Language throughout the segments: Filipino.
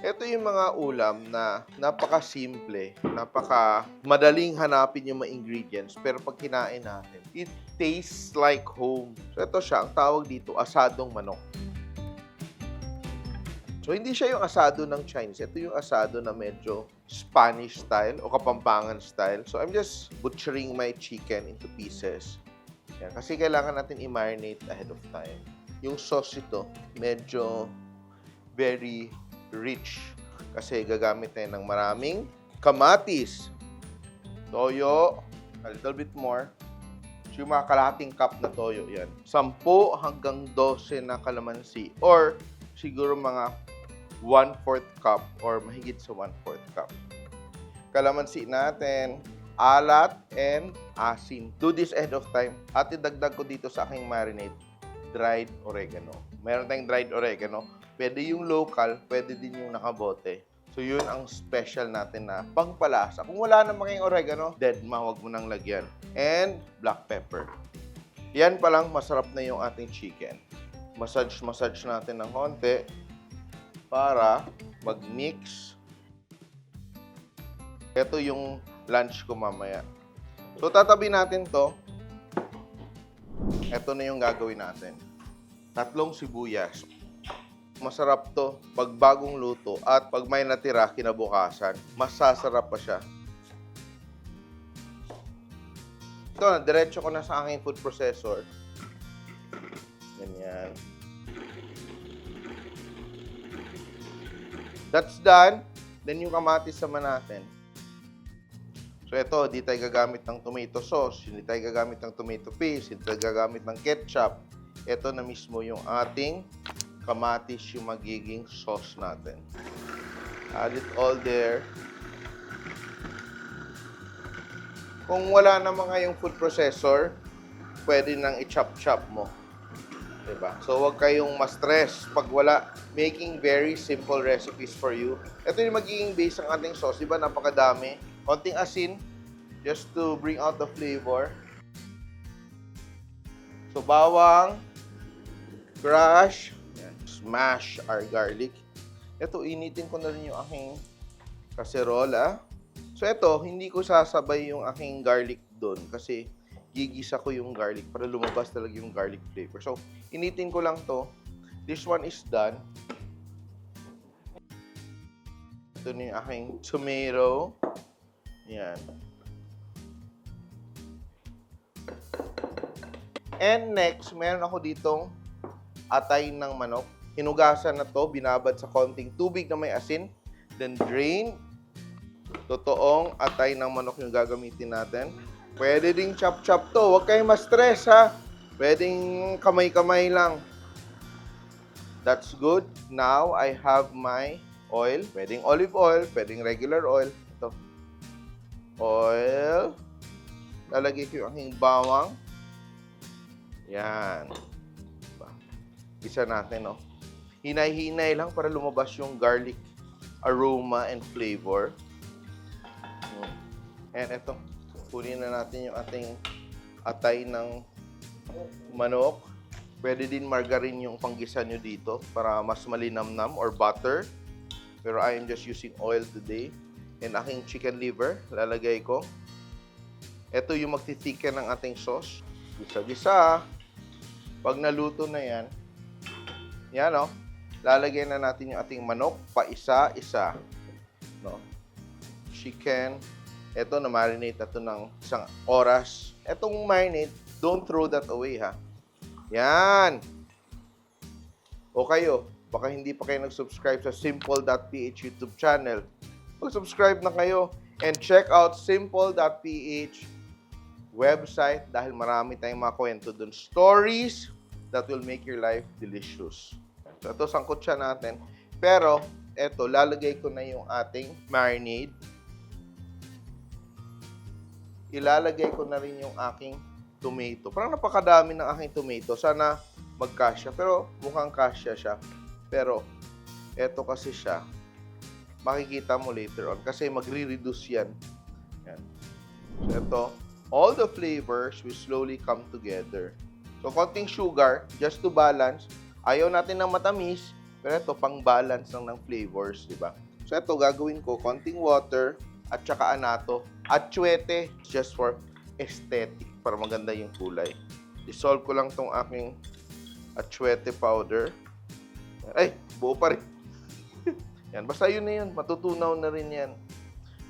Ito yung mga ulam na napaka-simple, napaka-madaling hanapin yung mga ingredients, pero pag kinain natin, it tastes like home. So ito siya, ang tawag dito, asadong manok. So hindi siya yung asado ng Chinese, ito yung asado na medyo Spanish style o Kapampangan style. So I'm just butchering my chicken into pieces. Yan, kasi kailangan natin i-marinate ahead of time. Yung sauce ito, medyo very rich kasi gagamit tayo ng maraming kamatis, toyo, a little bit more. So, yung mga kalahating cup na toyo, yan. 10 hanggang 12 na kalamansi or siguro mga 1/4 cup or mahigit sa 1/4 cup. Kalamansi natin, alat, and asin. Do this ahead of time. At idagdag ko dito sa aking marinade, dried oregano. Meron tayong dried oregano. Pwede yung local, pwede din yung nakabote. So, yun ang special natin na pangpalasa. Kung wala namang kayong oregano, dead ma, huwag mo nang lagyan. And black pepper. Yan pa lang, masarap na yung ating chicken. Massage natin ng konti para mag-mix. Ito yung lunch ko mamaya. So, tatabi natin to. Ito na yung gagawin natin. 3 sibuyas. Masarap to pag bagong luto at pag may natira kinabukasan, masasarap pa siya. Ito, diretso ko na sa aking food processor. Ganyan. That's done. Then yung kamatis naman natin. So ito, di tayo gagamit ng tomato sauce, hindi tayo gagamit ng tomato paste, hindi tayo gagamit ng ketchup. Ito na mismo yung ating kamatis, yung magiging sauce natin. Add it all there. Kung wala naman ngayong food processor, pwede nang i-chop-chop mo. Diba? So, huwag kayong ma-stress pag wala. Making very simple recipes for you. Ito yung magiging base ng ating sauce. Diba? Napakadami. Konting asin, just to bring out the flavor. So, bawang, crush, smash our garlic. Ito, initin ko na rin yung aking kaserola. So, ito, hindi ko sasabay yung aking garlic doon kasi gigisa ko yung garlic para lumabas talaga yung garlic flavor. So, initin ko lang to. This one is done. Ito na yung aking tomato. Yan. And next, meron ako ditong atay ng manok. Hinugasan na to, binabad sa konting tubig na may asin, then drain. Totoong atay ng manok yung gagamitin natin. Pwede ding chop-chop to. Huwag kayong ma-stress, ha? Pwedeng kamay-kamay lang. That's good. Now, I have my oil. Pwedeng olive oil, pwedeng regular oil. Ito. Oil. Lalagay ko yung aking bawang. Yan. Isa natin, no? Hinay-hinay lang para lumabas yung garlic aroma and flavor. And ito, kunin na natin yung ating atay ng manok. Pwede din margarine yung panggisa nyo dito para mas malinamnam or butter. Pero I am just using oil today. And aking chicken liver, lalagay ko. Ito yung magtitiken ng ating sauce. Gisa-gisa. Pag naluto na yan, yan, no? Lalagyan na natin yung ating manok, pa-isa-isa. No? Chicken. Ito, na-marinate na ito ng 1 oras. Etong marinate, don't throw that away, ha? Yan. O kayo, baka hindi pa kayo nag-subscribe sa Simple.ph YouTube channel. Mag-subscribe na kayo and check out Simple.ph website dahil marami tayong mga kwento dun. Stories that will make your life delicious. So, ito, sangkot siya natin. Pero, ito, lalagay ko na yung ating marinade. Ilalagay ko na rin yung aking tomato. Parang napakadami ng aking tomato. Sana magkasya. Pero, mukhang kasya siya. Pero, ito kasi siya. Makikita mo later on. Kasi magre-reduce yan. Yan. So, ito, all the flavors will slowly come together. So, konting sugar, just to balance. Ayaw natin ng matamis, Pero ito, pang-balance lang ng flavors, di ba? So ito, gagawin ko, konting water, at saka anato. Atsuete, just for aesthetic, para maganda yung kulay. Dissolve ko lang tong aking atsuete powder. Ay, buo pa rin. Yan, basta yun na yun. Matutunaw na rin yan.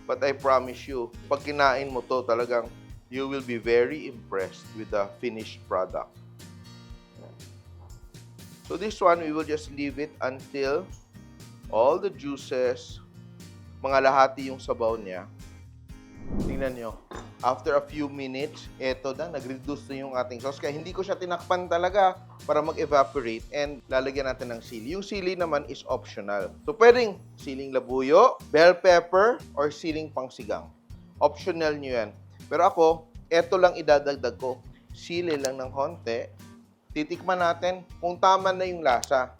But I promise you, pag kinain mo to, talagang you will be very impressed with the finished product. Yan. So this one, we will just leave it until all the juices, mga lahati yung sabaw niya. Tingnan nyo. After a few minutes, eto na, nag-reduce na yung ating sauce. Kaya hindi ko siya tinakpan talaga para mag-evaporate and lalagyan natin ng sili. Yung sili naman is optional. So, pwedeng siling labuyo, bell pepper, or siling pangsigang. Optional nyo yan. Pero ako, eto lang idadagdag ko. Sili lang ng konti. Titikman natin kung tama na yung lasa.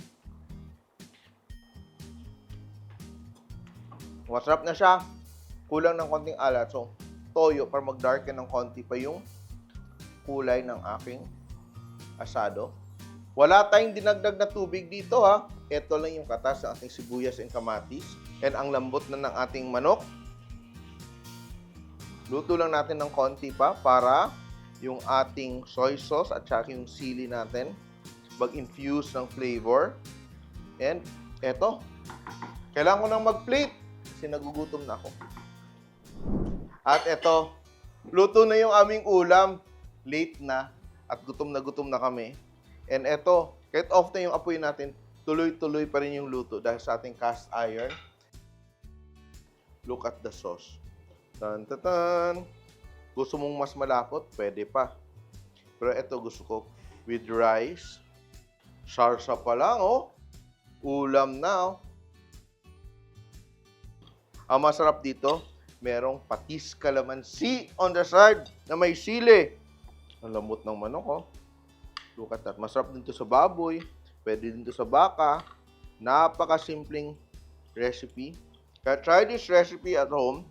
Masarap na siya. Kulang ng konting alat. So, toyo para mag-darken ng konti pa yung kulay ng aking asado. Wala tayong dinagdag na tubig dito ha. Ito lang yung katas ng ating sibuyas and kamatis. And ang lambot na ng ating manok. Luto lang natin ng konti pa para yung ating soy sauce at saka yung sili natin mag-infuse ng flavor. And eto, kailangan ko nang mag-plate kasi nagugutom na ako. At eto, luto na yung aming ulam. Late na at gutom na kami. And eto, kahit off na yung apoy natin, tuloy-tuloy pa rin yung luto dahil sa ating cast iron. Look at the sauce. Tan-tan-tan. Gusto mong mas malapot? Pwede pa. Pero eto gusto ko with rice. Sarsa pa lang, oh. Ulam na, oh. Ang masarap dito, merong patis calamansi on the side na may sili. Ang lambot ng manok, oh. Look at that. Masarap din to sa baboy. Pwede din to sa baka. Napakasimpleng recipe. Kaya try this recipe at home.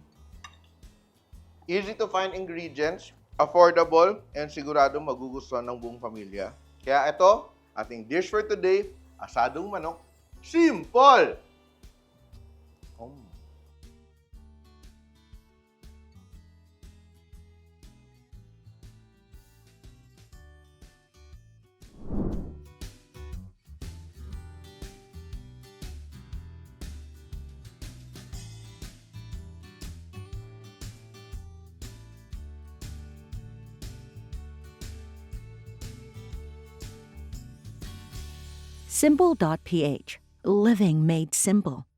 Easy to find ingredients. Affordable. And sigurado magugustuhan ng buong pamilya. Kaya ito, ating dish for today, asadong manok. Simple! Simple.ph. Living made simple.